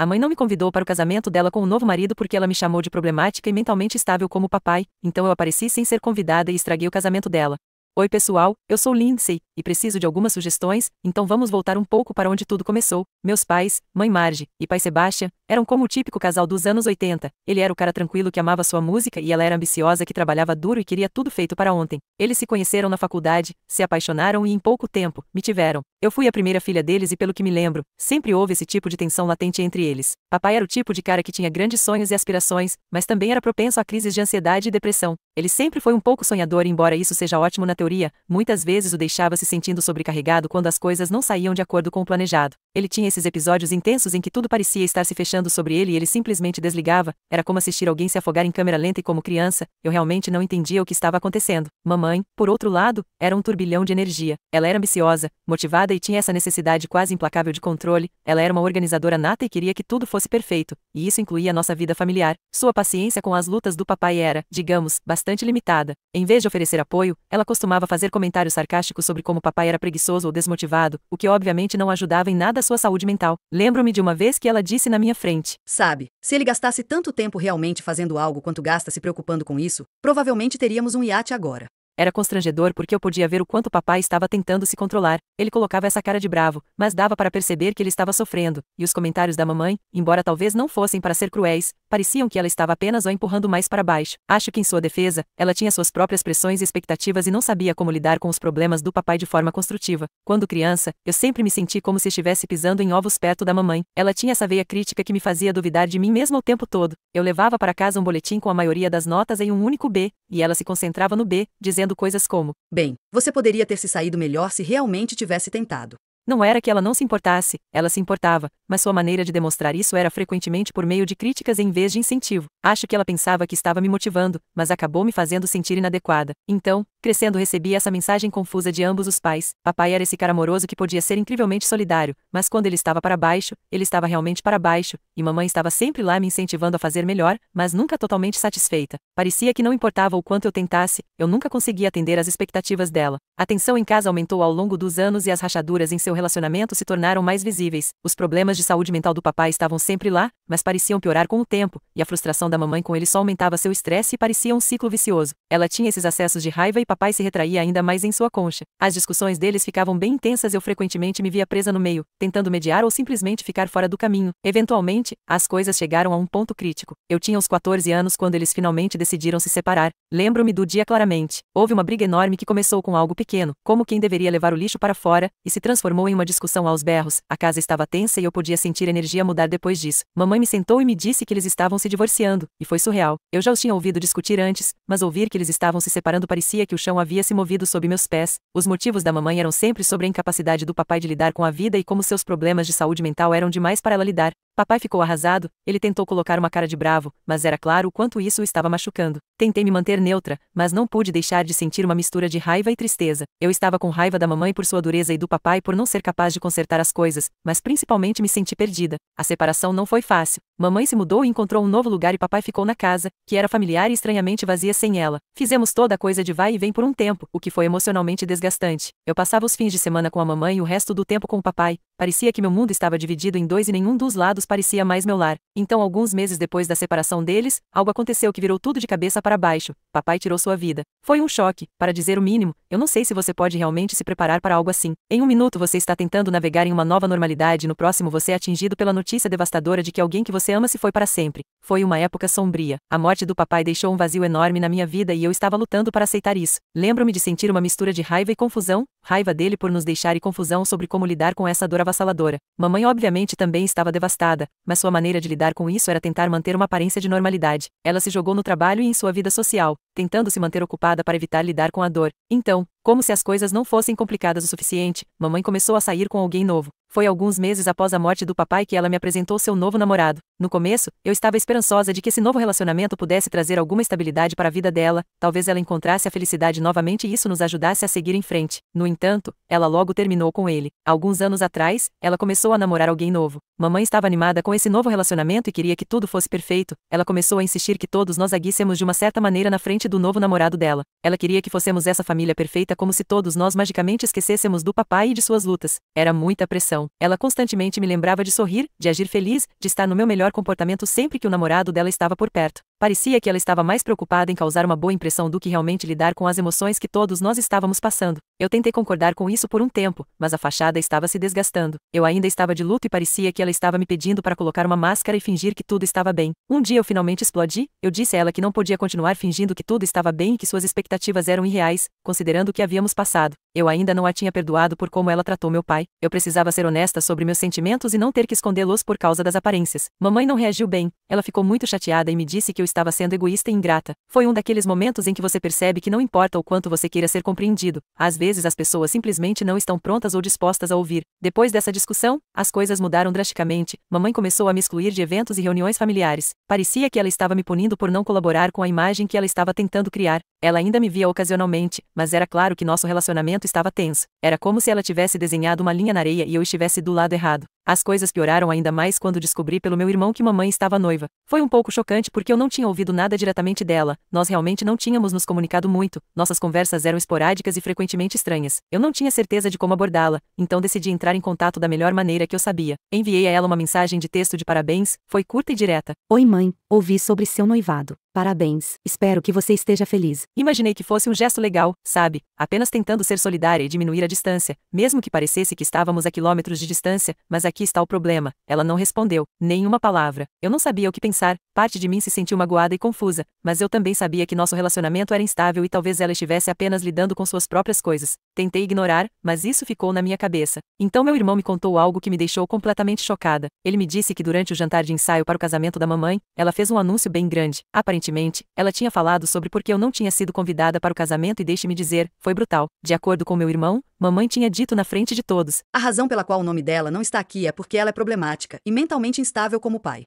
A mãe não me convidou para o casamento dela com o novo marido porque ela me chamou de problemática e mentalmente estável como o papai, então eu apareci sem ser convidada e estraguei o casamento dela. Oi pessoal, eu sou Lindsay, e preciso de algumas sugestões, então vamos voltar um pouco para onde tudo começou. Meus pais, mãe Marge e pai Sebastian, eram como o típico casal dos anos 80. Ele era o cara tranquilo que amava sua música e ela era ambiciosa que trabalhava duro e queria tudo feito para ontem. Eles se conheceram na faculdade, se apaixonaram e em pouco tempo, me tiveram. Eu fui a primeira filha deles e pelo que me lembro, sempre houve esse tipo de tensão latente entre eles. Papai era o tipo de cara que tinha grandes sonhos e aspirações, mas também era propenso a crises de ansiedade e depressão. Ele sempre foi um pouco sonhador e embora isso seja ótimo na teoria, muitas vezes o deixava se sentindo sobrecarregado quando as coisas não saíam de acordo com o planejado. Ele tinha esses episódios intensos em que tudo parecia estar se fechando sobre ele e ele simplesmente desligava, era como assistir alguém se afogar em câmera lenta e como criança, eu realmente não entendia o que estava acontecendo. Mamãe, por outro lado, era um turbilhão de energia. Ela era ambiciosa, motivada e tinha essa necessidade quase implacável de controle, ela era uma organizadora nata e queria que tudo fosse perfeito, e isso incluía nossa vida familiar. Sua paciência com as lutas do papai era, digamos, bastante limitada. Em vez de oferecer apoio, ela costumava fazer comentários sarcásticos sobre como papai era preguiçoso ou desmotivado, o que obviamente não ajudava em nada a sua saúde mental. Lembro-me de uma vez que ela disse na minha frente: "Sabe, se ele gastasse tanto tempo realmente fazendo algo quanto gasta se preocupando com isso, provavelmente teríamos um iate agora." Era constrangedor porque eu podia ver o quanto papai estava tentando se controlar. Ele colocava essa cara de bravo, mas dava para perceber que ele estava sofrendo, e os comentários da mamãe, embora talvez não fossem para ser cruéis, pareciam que ela estava apenas o empurrando mais para baixo. Acho que em sua defesa, ela tinha suas próprias pressões e expectativas e não sabia como lidar com os problemas do papai de forma construtiva. Quando criança, eu sempre me senti como se estivesse pisando em ovos perto da mamãe. Ela tinha essa veia crítica que me fazia duvidar de mim mesma o tempo todo. Eu levava para casa um boletim com a maioria das notas em um único B, e ela se concentrava no B, dizendo coisas como: "Bem, você poderia ter se saído melhor se realmente tivesse tentado." Não era que ela não se importasse, ela se importava, mas sua maneira de demonstrar isso era frequentemente por meio de críticas em vez de incentivo. Acho que ela pensava que estava me motivando, mas acabou me fazendo sentir inadequada. Então, crescendo recebi essa mensagem confusa de ambos os pais. Papai era esse cara amoroso que podia ser incrivelmente solidário, mas quando ele estava para baixo, ele estava realmente para baixo, e mamãe estava sempre lá me incentivando a fazer melhor, mas nunca totalmente satisfeita. Parecia que não importava o quanto eu tentasse, eu nunca conseguia atender às expectativas dela. A tensão em casa aumentou ao longo dos anos e as rachaduras em seu relacionamento se tornaram mais visíveis. Os problemas de saúde mental do papai estavam sempre lá, mas pareciam piorar com o tempo, e a frustração da mamãe com ele só aumentava seu estresse e parecia um ciclo vicioso. Ela tinha esses acessos de raiva e papai se retraía ainda mais em sua concha. As discussões deles ficavam bem intensas e eu frequentemente me via presa no meio, tentando mediar ou simplesmente ficar fora do caminho. Eventualmente, as coisas chegaram a um ponto crítico. Eu tinha uns 14 anos quando eles finalmente decidiram se separar. Lembro-me do dia claramente. Houve uma briga enorme que começou com algo pequeno, como quem deveria levar o lixo para fora, e se transformou em uma discussão aos berros. A casa estava tensa e eu podia sentir a energia mudar depois disso. Mamãe me sentou e me disse que eles estavam se divorciando, e foi surreal. Eu já os tinha ouvido discutir antes, mas ouvir que eles estavam se separando parecia que o chão havia se movido sob meus pés. Os motivos da mamãe eram sempre sobre a incapacidade do papai de lidar com a vida e como seus problemas de saúde mental eram demais para ela lidar. Papai ficou arrasado, ele tentou colocar uma cara de bravo, mas era claro o quanto isso o estava machucando. Tentei me manter neutra, mas não pude deixar de sentir uma mistura de raiva e tristeza. Eu estava com raiva da mamãe por sua dureza e do papai por não ser capaz de consertar as coisas, mas principalmente me senti perdida. A separação não foi fácil. Mamãe se mudou e encontrou um novo lugar e papai ficou na casa, que era familiar e estranhamente vazia sem ela. Fizemos toda a coisa de vai e vem por um tempo, o que foi emocionalmente desgastante. Eu passava os fins de semana com a mamãe e o resto do tempo com o papai. Parecia que meu mundo estava dividido em dois e nenhum dos lados parecia mais meu lar. Então, alguns meses depois da separação deles, algo aconteceu que virou tudo de cabeça para baixo. Papai tirou sua vida. Foi um choque, para dizer o mínimo. Eu não sei se você pode realmente se preparar para algo assim. Em um minuto você está tentando navegar em uma nova normalidade e no próximo você é atingido pela notícia devastadora de que alguém que você ama se foi para sempre. Foi uma época sombria. A morte do papai deixou um vazio enorme na minha vida e eu estava lutando para aceitar isso. Lembro-me de sentir uma mistura de raiva e confusão, raiva dele por nos deixar e confusão sobre como lidar com essa dor avassaladora. Mamãe obviamente também estava devastada, mas sua maneira de lidar com isso era tentar manter uma aparência de normalidade. Ela se jogou no trabalho e em sua vida social, tentando se manter ocupada para evitar lidar com a dor. Então, como se as coisas não fossem complicadas o suficiente, mamãe começou a sair com alguém novo. Foi alguns meses após a morte do papai que ela me apresentou seu novo namorado. No começo, eu estava esperançosa de que esse novo relacionamento pudesse trazer alguma estabilidade para a vida dela, talvez ela encontrasse a felicidade novamente e isso nos ajudasse a seguir em frente. No entanto, ela logo terminou com ele. Alguns anos atrás, ela começou a namorar alguém novo. Mamãe estava animada com esse novo relacionamento e queria que tudo fosse perfeito. Ela começou a insistir que todos nós aguíssemos de uma certa maneira na frente do novo namorado dela. Ela queria que fossemos essa família perfeita como se todos nós magicamente esquecêssemos do papai e de suas lutas. Era muita pressão. expressão. Ela constantemente me lembrava de sorrir, de agir feliz, de estar no meu melhor comportamento sempre que o namorado dela estava por perto. Parecia que ela estava mais preocupada em causar uma boa impressão do que realmente lidar com as emoções que todos nós estávamos passando. Eu tentei concordar com isso por um tempo, mas a fachada estava se desgastando. Eu ainda estava de luto e parecia que ela estava me pedindo para colocar uma máscara e fingir que tudo estava bem. Um dia eu finalmente explodi, eu disse a ela que não podia continuar fingindo que tudo estava bem e que suas expectativas eram irreais, considerando o que havíamos passado. Eu ainda não a tinha perdoado por como ela tratou meu pai. Eu precisava ser honesta sobre meus sentimentos e não ter que escondê-los por causa das aparências. Mamãe não reagiu bem. Ela ficou muito chateada e me disse que eu estava sendo egoísta e ingrata. Foi um daqueles momentos em que você percebe que não importa o quanto você queira ser compreendido, às vezes as pessoas simplesmente não estão prontas ou dispostas a ouvir. Depois dessa discussão, as coisas mudaram drasticamente. Mamãe começou a me excluir de eventos e reuniões familiares. Parecia que ela estava me punindo por não colaborar com a imagem que ela estava tentando criar. Ela ainda me via ocasionalmente, mas era claro que nosso relacionamento estava tenso. Era como se ela tivesse desenhado uma linha na areia e eu estivesse do lado errado. As coisas pioraram ainda mais quando descobri pelo meu irmão que mamãe estava noiva. Foi um pouco chocante porque eu não tinha ouvido nada diretamente dela. Nós realmente não tínhamos nos comunicado muito. Nossas conversas eram esporádicas e frequentemente estranhas. Eu não tinha certeza de como abordá-la, então decidi entrar em contato da melhor maneira que eu sabia. Enviei a ela uma mensagem de texto de parabéns, foi curta e direta. Oi mãe, ouvi sobre seu noivado. Parabéns, espero que você esteja feliz. Imaginei que fosse um gesto legal, sabe? Apenas tentando ser solidária e diminuir a distância, mesmo que parecesse que estávamos a quilômetros de distância, mas aqui está o problema. Ela não respondeu, nem uma palavra. Eu não sabia o que pensar, parte de mim se sentiu magoada e confusa, mas eu também sabia que nosso relacionamento era instável e talvez ela estivesse apenas lidando com suas próprias coisas. Tentei ignorar, mas isso ficou na minha cabeça. Então meu irmão me contou algo que me deixou completamente chocada. Ele me disse que durante o jantar de ensaio para o casamento da mamãe, ela fez um anúncio bem grande. Aparentemente, ela tinha falado sobre por que eu não tinha sido convidada para o casamento e deixe-me dizer, foi brutal. De acordo com meu irmão, mamãe tinha dito na frente de todos. A razão pela qual o nome dela não está aqui é porque ela é problemática e mentalmente instável como pai,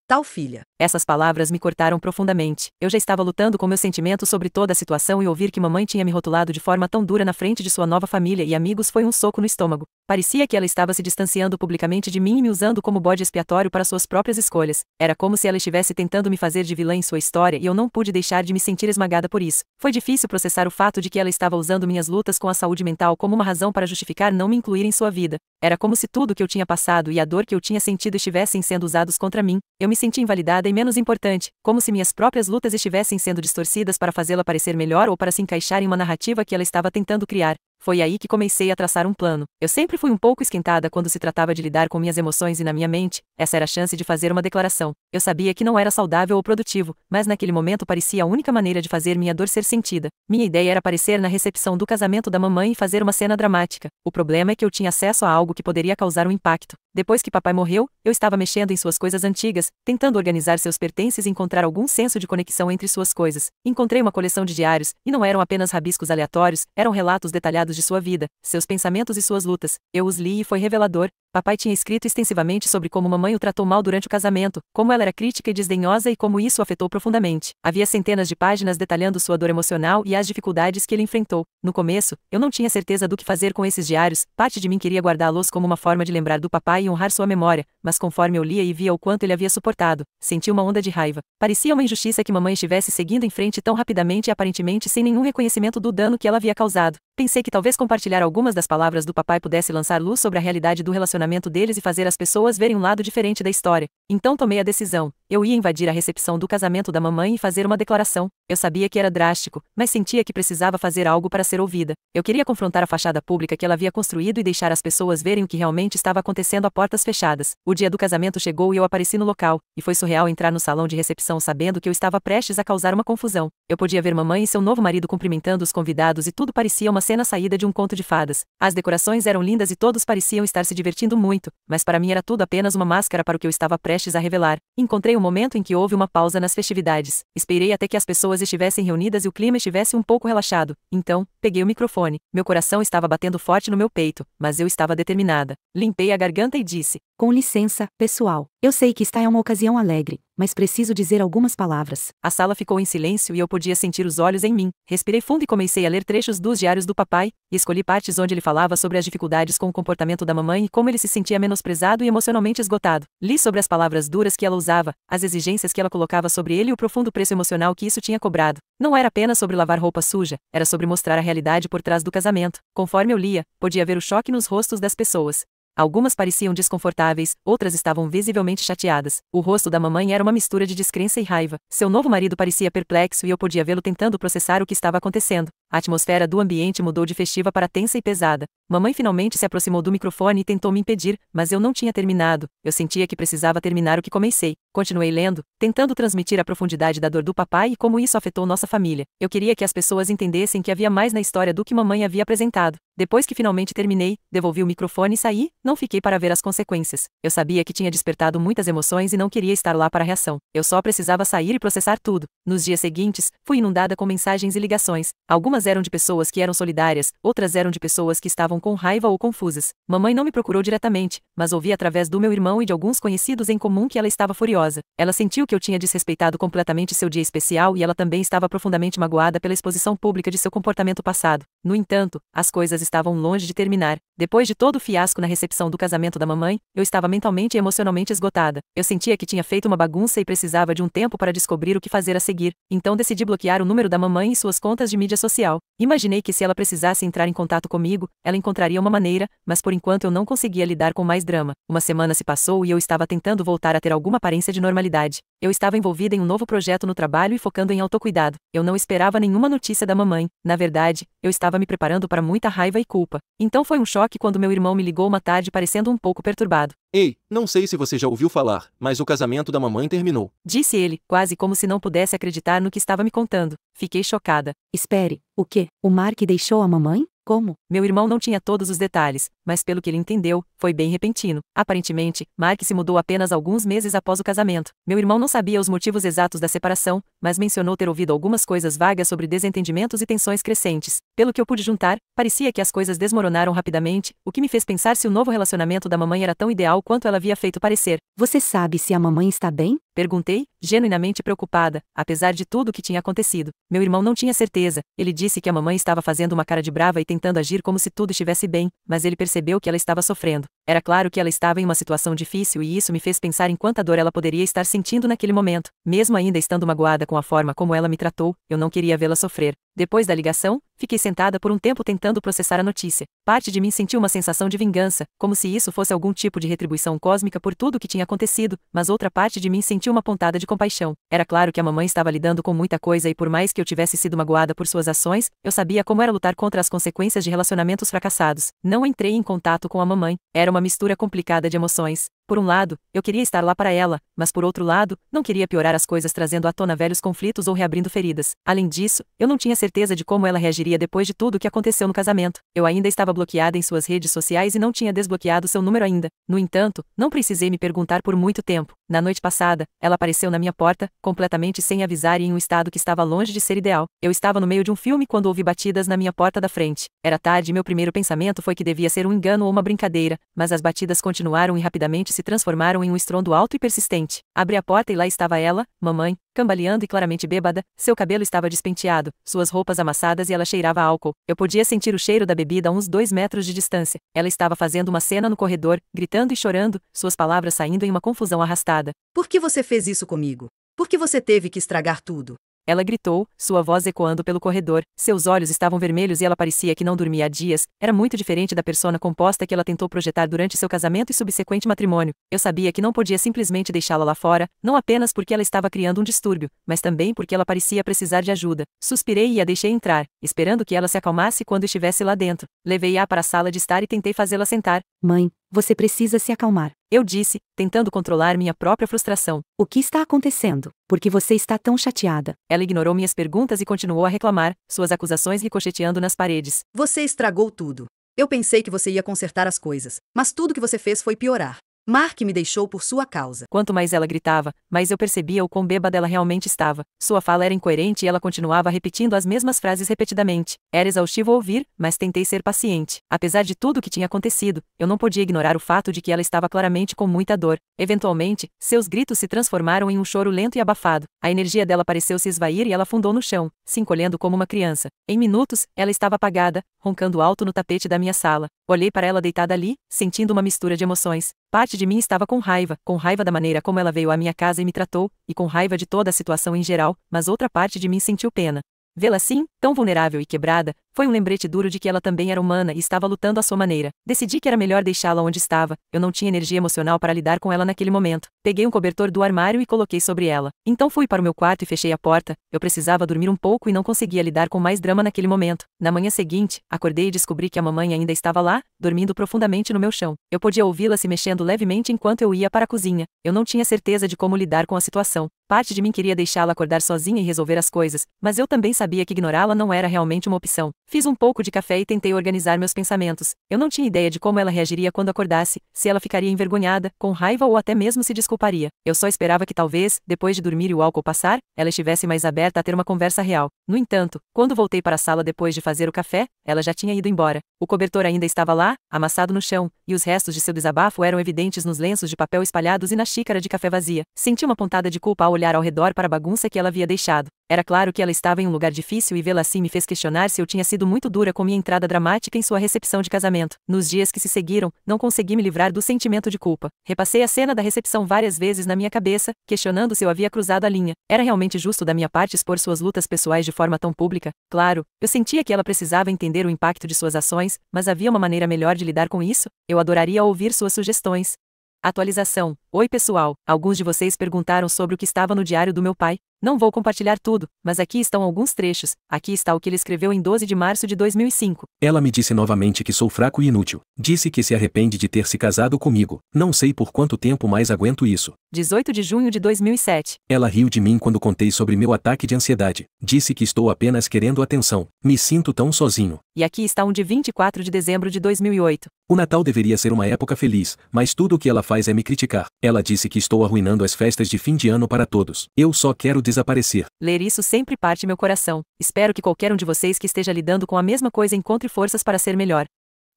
tal filha. Essas palavras me cortaram profundamente. Eu já estava lutando com meus sentimentos sobre toda a situação e ouvir que mamãe tinha me rotulado de forma tão dura na frente de sua nova família e amigos foi um soco no estômago. Parecia que ela estava se distanciando publicamente de mim e me usando como bode expiatório para suas próprias escolhas. Era como se ela estivesse tentando me fazer de vilã em sua história e eu não pude deixar de me sentir esmagada por isso. Foi difícil processar o fato de que ela estava usando minhas lutas com a saúde mental como uma razão para justificar não me incluir em sua vida. Era como se tudo o que eu tinha passado e a dor que eu tinha sentido estivessem sendo usados contra mim. Eu me senti invalidada e menos importante, como se minhas próprias lutas estivessem sendo distorcidas para fazê-la parecer melhor ou para se encaixar em uma narrativa que ela estava tentando criar. Foi aí que comecei a traçar um plano. Eu sempre fui um pouco esquentada quando se tratava de lidar com minhas emoções e na minha mente, essa era a chance de fazer uma declaração. Eu sabia que não era saudável ou produtivo, mas naquele momento parecia a única maneira de fazer minha dor ser sentida. Minha ideia era aparecer na recepção do casamento da mamãe e fazer uma cena dramática. O problema é que eu tinha acesso a algo que poderia causar um impacto. Depois que papai morreu, eu estava mexendo em suas coisas antigas, tentando organizar seus pertences e encontrar algum senso de conexão entre suas coisas. Encontrei uma coleção de diários, e não eram apenas rabiscos aleatórios, eram relatos detalhados de sua vida, seus pensamentos e suas lutas. Eu os li e foi revelador. Papai tinha escrito extensivamente sobre como mamãe o tratou mal durante o casamento, como ela era crítica e desdenhosa e como isso o afetou profundamente. Havia centenas de páginas detalhando sua dor emocional e as dificuldades que ele enfrentou. No começo, eu não tinha certeza do que fazer com esses diários, parte de mim queria guardá-los como uma forma de lembrar do papai e honrar sua memória, mas conforme eu lia e via o quanto ele havia suportado, senti uma onda de raiva. Parecia uma injustiça que mamãe estivesse seguindo em frente tão rapidamente e aparentemente sem nenhum reconhecimento do dano que ela havia causado. Pensei que talvez compartilhar algumas das palavras do papai pudesse lançar luz sobre a realidade do relacionamento deles e fazer as pessoas verem um lado diferente da história. Então tomei a decisão. Eu ia invadir a recepção do casamento da mamãe e fazer uma declaração. Eu sabia que era drástico, mas sentia que precisava fazer algo para ser ouvida. Eu queria confrontar a fachada pública que ela havia construído e deixar as pessoas verem o que realmente estava acontecendo a portas fechadas. O dia do casamento chegou e eu apareci no local, e foi surreal entrar no salão de recepção sabendo que eu estava prestes a causar uma confusão. Eu podia ver mamãe e seu novo marido cumprimentando os convidados e tudo parecia uma cena saída de um conto de fadas. As decorações eram lindas e todos pareciam estar se divertindo muito, mas para mim era tudo apenas uma máscara para o que eu estava prestes a revelar. Encontrei um momento em que houve uma pausa nas festividades. Esperei até que as pessoas estivessem reunidas e o clima estivesse um pouco relaxado. Então, peguei o microfone. Meu coração estava batendo forte no meu peito, mas eu estava determinada. Limpei a garganta e disse: Com licença, pessoal. Eu sei que esta é uma ocasião alegre, mas preciso dizer algumas palavras. A sala ficou em silêncio e eu podia sentir os olhos em mim. Respirei fundo e comecei a ler trechos dos diários do papai, e escolhi partes onde ele falava sobre as dificuldades com o comportamento da mamãe e como ele se sentia menosprezado e emocionalmente esgotado. Li sobre as palavras duras que ela usava, as exigências que ela colocava sobre ele e o profundo preço emocional que isso tinha cobrado. Não era apenas sobre lavar roupa suja, era sobre mostrar a realidade por trás do casamento. Conforme eu lia, podia ver o choque nos rostos das pessoas. Algumas pareciam desconfortáveis, outras estavam visivelmente chateadas. O rosto da mamãe era uma mistura de descrença e raiva. Seu novo marido parecia perplexo e eu podia vê-lo tentando processar o que estava acontecendo. A atmosfera do ambiente mudou de festiva para tensa e pesada. Mamãe finalmente se aproximou do microfone e tentou me impedir, mas eu não tinha terminado. Eu sentia que precisava terminar o que comecei. Continuei lendo, tentando transmitir a profundidade da dor do papai e como isso afetou nossa família. Eu queria que as pessoas entendessem que havia mais na história do que mamãe havia apresentado. Depois que finalmente terminei, devolvi o microfone e saí, não fiquei para ver as consequências. Eu sabia que tinha despertado muitas emoções e não queria estar lá para a reação. Eu só precisava sair e processar tudo. Nos dias seguintes, fui inundada com mensagens e ligações. Algumas eram de pessoas que eram solidárias, outras eram de pessoas que estavam com raiva ou confusas. Mamãe não me procurou diretamente, mas ouvi através do meu irmão e de alguns conhecidos em comum que ela estava furiosa. Ela sentiu que eu tinha desrespeitado completamente seu dia especial e ela também estava profundamente magoada pela exposição pública de seu comportamento passado. No entanto, as coisas estavam longe de terminar. Depois de todo o fiasco na recepção do casamento da mamãe, eu estava mentalmente e emocionalmente esgotada. Eu sentia que tinha feito uma bagunça e precisava de um tempo para descobrir o que fazer a seguir. Então decidi bloquear o número da mamãe e suas contas de mídia social. Imaginei que se ela precisasse entrar em contato comigo, ela encontraria uma maneira, mas por enquanto eu não conseguia lidar com mais drama. Uma semana se passou e eu estava tentando voltar a ter alguma aparência de normalidade. Eu estava envolvida em um novo projeto no trabalho e focando em autocuidado. Eu não esperava nenhuma notícia da mamãe. Na verdade, eu estava me preparando para muita raiva e culpa. Então foi um choque quando meu irmão me ligou uma tarde parecendo um pouco perturbado. Ei, não sei se você já ouviu falar, mas o casamento da mamãe terminou. Disse ele, quase como se não pudesse acreditar no que estava me contando. Fiquei chocada. Espere, o quê? O Mark deixou a mamãe? Como? Meu irmão não tinha todos os detalhes, mas pelo que ele entendeu, foi bem repentino. Aparentemente, Mark se mudou apenas alguns meses após o casamento. Meu irmão não sabia os motivos exatos da separação, mas mencionou ter ouvido algumas coisas vagas sobre desentendimentos e tensões crescentes. Pelo que eu pude juntar, parecia que as coisas desmoronaram rapidamente, o que me fez pensar se o novo relacionamento da mamãe era tão ideal quanto ela havia feito parecer. Você sabe se a mamãe está bem? Perguntei, genuinamente preocupada, apesar de tudo o que tinha acontecido. Meu irmão não tinha certeza. Ele disse que a mamãe estava fazendo uma cara de brava e tentando agir como se tudo estivesse bem, mas ele percebeu que ela estava sofrendo. Era claro que ela estava em uma situação difícil e isso me fez pensar em quanta dor ela poderia estar sentindo naquele momento. Mesmo ainda estando magoada com a forma como ela me tratou, eu não queria vê-la sofrer. Depois da ligação, fiquei sentada por um tempo tentando processar a notícia. Parte de mim sentiu uma sensação de vingança, como se isso fosse algum tipo de retribuição cósmica por tudo o que tinha acontecido, mas outra parte de mim sentiu uma pontada de compaixão. Era claro que a mamãe estava lidando com muita coisa e por mais que eu tivesse sido magoada por suas ações, eu sabia como era lutar contra as consequências de relacionamentos fracassados. Não entrei em contato com a mamãe. Era uma mistura complicada de emoções. Por um lado, eu queria estar lá para ela, mas por outro lado, não queria piorar as coisas trazendo à tona velhos conflitos ou reabrindo feridas. Além disso, eu não tinha certeza de como ela reagiria depois de tudo o que aconteceu no casamento. Eu ainda estava bloqueada em suas redes sociais e não tinha desbloqueado seu número ainda. No entanto, não precisei me perguntar por muito tempo. Na noite passada, ela apareceu na minha porta, completamente sem avisar e em um estado que estava longe de ser ideal. Eu estava no meio de um filme quando ouvi batidas na minha porta da frente. Era tarde e meu primeiro pensamento foi que devia ser um engano ou uma brincadeira, mas as batidas continuaram e rapidamente se transformaram em um estrondo alto e persistente. Abri a porta e lá estava ela, mamãe, cambaleando e claramente bêbada. Seu cabelo estava despenteado, suas roupas amassadas e ela cheirava a álcool. Eu podia sentir o cheiro da bebida a uns 2 metros de distância. Ela estava fazendo uma cena no corredor, gritando e chorando, suas palavras saindo em uma confusão arrastada. Por que você fez isso comigo? Por que você teve que estragar tudo? Ela gritou, sua voz ecoando pelo corredor. Seus olhos estavam vermelhos e ela parecia que não dormia há dias. Era muito diferente da persona composta que ela tentou projetar durante seu casamento e subsequente matrimônio. Eu sabia que não podia simplesmente deixá-la lá fora, não apenas porque ela estava criando um distúrbio, mas também porque ela parecia precisar de ajuda. Suspirei e a deixei entrar, esperando que ela se acalmasse quando estivesse lá dentro. Levei-a para a sala de estar e tentei fazê-la sentar. Mãe, você precisa se acalmar. Eu disse, tentando controlar minha própria frustração. O que está acontecendo? Por que você está tão chateada? Ela ignorou minhas perguntas e continuou a reclamar, suas acusações ricocheteando nas paredes. Você estragou tudo. Eu pensei que você ia consertar as coisas, mas tudo que você fez foi piorar. Mark me deixou por sua causa. Quanto mais ela gritava, mais eu percebia o quão bêbada ela realmente estava. Sua fala era incoerente e ela continuava repetindo as mesmas frases repetidamente. Era exaustivo ouvir, mas tentei ser paciente. Apesar de tudo o que tinha acontecido, eu não podia ignorar o fato de que ela estava claramente com muita dor. Eventualmente, seus gritos se transformaram em um choro lento e abafado. A energia dela pareceu se esvair e ela afundou no chão, se encolhendo como uma criança. Em minutos, ela estava apagada, roncando alto no tapete da minha sala. Olhei para ela deitada ali, sentindo uma mistura de emoções. Parte de mim estava com raiva da maneira como ela veio à minha casa e me tratou, e com raiva de toda a situação em geral, mas outra parte de mim sentiu pena. Vê-la assim, tão vulnerável e quebrada, foi um lembrete duro de que ela também era humana e estava lutando à sua maneira. Decidi que era melhor deixá-la onde estava, eu não tinha energia emocional para lidar com ela naquele momento. Peguei um cobertor do armário e coloquei sobre ela. Então fui para o meu quarto e fechei a porta, eu precisava dormir um pouco e não conseguia lidar com mais drama naquele momento. Na manhã seguinte, acordei e descobri que a mamãe ainda estava lá, dormindo profundamente no meu chão. Eu podia ouvi-la se mexendo levemente enquanto eu ia para a cozinha. Eu não tinha certeza de como lidar com a situação. Parte de mim queria deixá-la acordar sozinha e resolver as coisas, mas eu também sabia que ignorá-la não era realmente uma opção. Fiz um pouco de café e tentei organizar meus pensamentos. Eu não tinha ideia de como ela reagiria quando acordasse, se ela ficaria envergonhada, com raiva ou até mesmo se desculparia. Eu só esperava que talvez, depois de dormir e o álcool passar, ela estivesse mais aberta a ter uma conversa real. No entanto, quando voltei para a sala depois de fazer o café, ela já tinha ido embora. O cobertor ainda estava lá, amassado no chão, e os restos de seu desabafo eram evidentes nos lenços de papel espalhados e na xícara de café vazia. Senti uma pontada de culpa ao olhar ao redor para a bagunça que ela havia deixado. Era claro que ela estava em um lugar difícil e vê-la assim me fez questionar se eu tinha sido muito dura com minha entrada dramática em sua recepção de casamento. Nos dias que se seguiram, não consegui me livrar do sentimento de culpa. Repassei a cena da recepção várias vezes na minha cabeça, questionando se eu havia cruzado a linha. Era realmente justo da minha parte expor suas lutas pessoais de forma tão pública? Claro, eu sentia que ela precisava entender o impacto de suas ações, mas havia uma maneira melhor de lidar com isso? Eu adoraria ouvir suas sugestões. Atualização. Oi pessoal, alguns de vocês perguntaram sobre o que estava no diário do meu pai. Não vou compartilhar tudo, mas aqui estão alguns trechos. Aqui está o que ele escreveu em 12 de março de 2005. Ela me disse novamente que sou fraco e inútil. Disse que se arrepende de ter se casado comigo. Não sei por quanto tempo mais aguento isso. 18 de junho de 2007. Ela riu de mim quando contei sobre meu ataque de ansiedade. Disse que estou apenas querendo atenção. Me sinto tão sozinho. E aqui está um de 24 de dezembro de 2008. O Natal deveria ser uma época feliz, mas tudo o que ela faz é me criticar. Ela disse que estou arruinando as festas de fim de ano para todos. Eu só quero desaparecer. Ler isso sempre parte meu coração. Espero que qualquer um de vocês que esteja lidando com a mesma coisa encontre forças para ser melhor.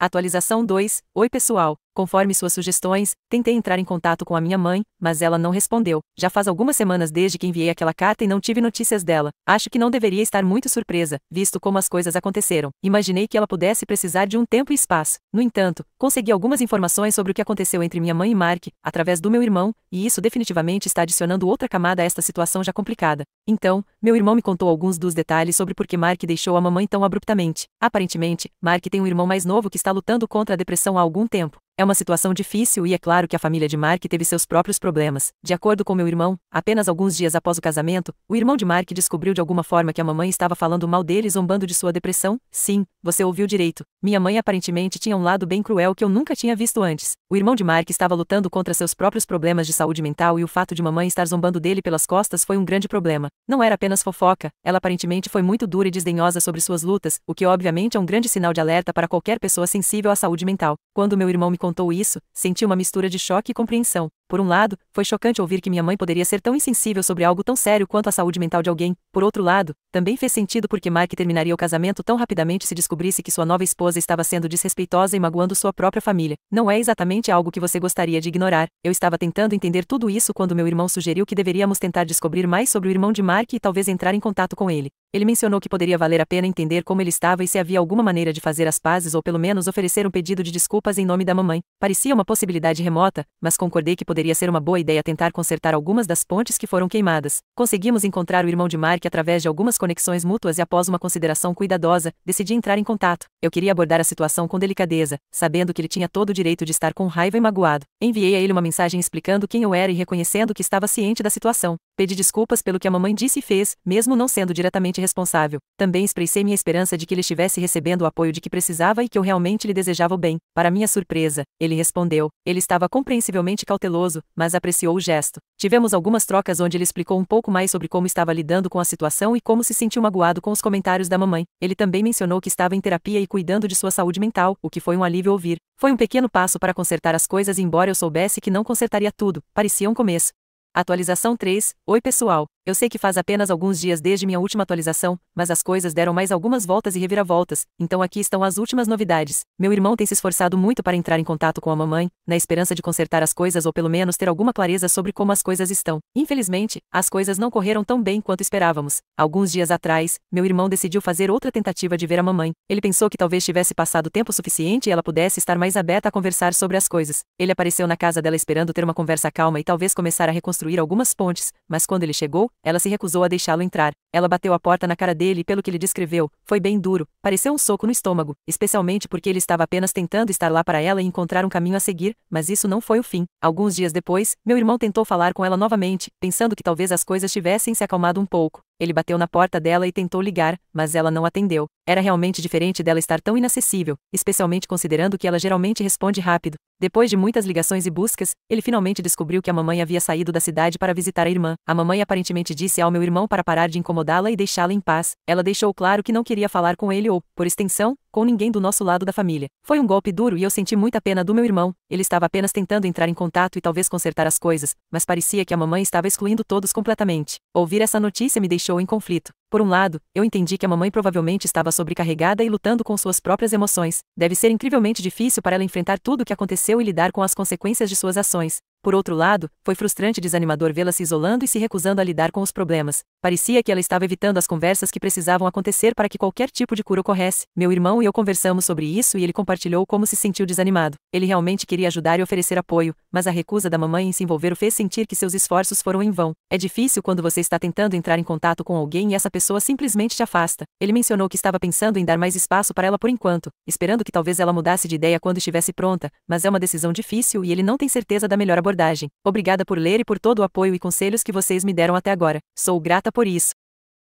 Atualização 2. Oi pessoal. Conforme suas sugestões, tentei entrar em contato com a minha mãe, mas ela não respondeu. Já faz algumas semanas desde que enviei aquela carta e não tive notícias dela. Acho que não deveria estar muito surpresa, visto como as coisas aconteceram. Imaginei que ela pudesse precisar de um tempo e espaço. No entanto, consegui algumas informações sobre o que aconteceu entre minha mãe e Mark, através do meu irmão, e isso definitivamente está adicionando outra camada a esta situação já complicada. Então, meu irmão me contou alguns dos detalhes sobre por que Mark deixou a mamãe tão abruptamente. Aparentemente, Mark tem um irmão mais novo que está lutando contra a depressão há algum tempo. É uma situação difícil e é claro que a família de Mark teve seus próprios problemas. De acordo com meu irmão, apenas alguns dias após o casamento, o irmão de Mark descobriu de alguma forma que a mamãe estava falando mal dele, zombando de sua depressão. Sim, você ouviu direito. Minha mãe aparentemente tinha um lado bem cruel que eu nunca tinha visto antes. O irmão de Mark estava lutando contra seus próprios problemas de saúde mental e o fato de mamãe estar zombando dele pelas costas foi um grande problema. Não era apenas fofoca, ela aparentemente foi muito dura e desdenhosa sobre suas lutas, o que obviamente é um grande sinal de alerta para qualquer pessoa sensível à saúde mental. Quando meu irmão me contou isso, senti uma mistura de choque e compreensão. Por um lado, foi chocante ouvir que minha mãe poderia ser tão insensível sobre algo tão sério quanto a saúde mental de alguém. Por outro lado, também fez sentido porque Mark terminaria o casamento tão rapidamente se descobrisse que sua nova esposa estava sendo desrespeitosa e magoando sua própria família. Não é exatamente algo que você gostaria de ignorar. Eu estava tentando entender tudo isso quando meu irmão sugeriu que deveríamos tentar descobrir mais sobre o irmão de Mark e talvez entrar em contato com ele. Ele mencionou que poderia valer a pena entender como ele estava e se havia alguma maneira de fazer as pazes ou pelo menos oferecer um pedido de desculpas em nome da mamãe. Parecia uma possibilidade remota, mas concordei que poderia ser uma boa ideia tentar consertar algumas das pontes que foram queimadas. Conseguimos encontrar o irmão de Mark através de algumas conexões mútuas e após uma consideração cuidadosa, decidi entrar em contato. Eu queria abordar a situação com delicadeza, sabendo que ele tinha todo o direito de estar com raiva e magoado. Enviei a ele uma mensagem explicando quem eu era e reconhecendo que estava ciente da situação. Pedi desculpas pelo que a mamãe disse e fez, mesmo não sendo diretamente responsável. Também expressei minha esperança de que ele estivesse recebendo o apoio de que precisava e que eu realmente lhe desejava o bem. Para minha surpresa, ele respondeu. Ele estava compreensivelmente cauteloso, mas apreciou o gesto. Tivemos algumas trocas onde ele explicou um pouco mais sobre como estava lidando com a situação e como se sentiu magoado com os comentários da mamãe. Ele também mencionou que estava em terapia e cuidando de sua saúde mental, o que foi um alívio ouvir. Foi um pequeno passo para consertar as coisas e embora eu soubesse que não consertaria tudo, parecia um começo. Atualização 3. Oi pessoal. Eu sei que faz apenas alguns dias desde minha última atualização, mas as coisas deram mais algumas voltas e reviravoltas, então aqui estão as últimas novidades. Meu irmão tem se esforçado muito para entrar em contato com a mamãe, na esperança de consertar as coisas ou pelo menos ter alguma clareza sobre como as coisas estão. Infelizmente, as coisas não correram tão bem quanto esperávamos. Alguns dias atrás, meu irmão decidiu fazer outra tentativa de ver a mamãe. Ele pensou que talvez tivesse passado tempo suficiente e ela pudesse estar mais aberta a conversar sobre as coisas. Ele apareceu na casa dela esperando ter uma conversa calma e talvez começar a reconstruir algumas pontes, mas quando ele chegou, ela se recusou a deixá-lo entrar. Ela bateu a porta na cara dele e, pelo que ele descreveu, foi bem duro, pareceu um soco no estômago, especialmente porque ele estava apenas tentando estar lá para ela e encontrar um caminho a seguir, mas isso não foi o fim. Alguns dias depois, meu irmão tentou falar com ela novamente, pensando que talvez as coisas tivessem se acalmado um pouco. Ele bateu na porta dela e tentou ligar, mas ela não atendeu. Era realmente diferente dela estar tão inacessível, especialmente considerando que ela geralmente responde rápido. Depois de muitas ligações e buscas, ele finalmente descobriu que a mamãe havia saído da cidade para visitar a irmã. A mamãe aparentemente disse ao meu irmão para parar de incomodá-la e deixá-la em paz. Ela deixou claro que não queria falar com ele ou, por extensão, com ninguém do nosso lado da família. Foi um golpe duro e eu senti muita pena do meu irmão. Ele estava apenas tentando entrar em contato e talvez consertar as coisas, mas parecia que a mamãe estava excluindo todos completamente. Ouvir essa notícia me deixou em conflito. Por um lado, eu entendi que a mamãe provavelmente estava sobrecarregada e lutando com suas próprias emoções. Deve ser incrivelmente difícil para ela enfrentar tudo o que aconteceu e lidar com as consequências de suas ações. Por outro lado, foi frustrante e desanimador vê-la se isolando e se recusando a lidar com os problemas. Parecia que ela estava evitando as conversas que precisavam acontecer para que qualquer tipo de cura ocorresse. Meu irmão e eu conversamos sobre isso e ele compartilhou como se sentiu desanimado. Ele realmente queria ajudar e oferecer apoio, mas a recusa da mamãe em se envolver o fez sentir que seus esforços foram em vão. É difícil quando você está tentando entrar em contato com alguém e essa pessoa simplesmente te afasta. Ele mencionou que estava pensando em dar mais espaço para ela por enquanto, esperando que talvez ela mudasse de ideia quando estivesse pronta, mas é uma decisão difícil e ele não tem certeza da melhor abordagem. Obrigada por ler e por todo o apoio e conselhos que vocês me deram até agora. Sou grata por isso.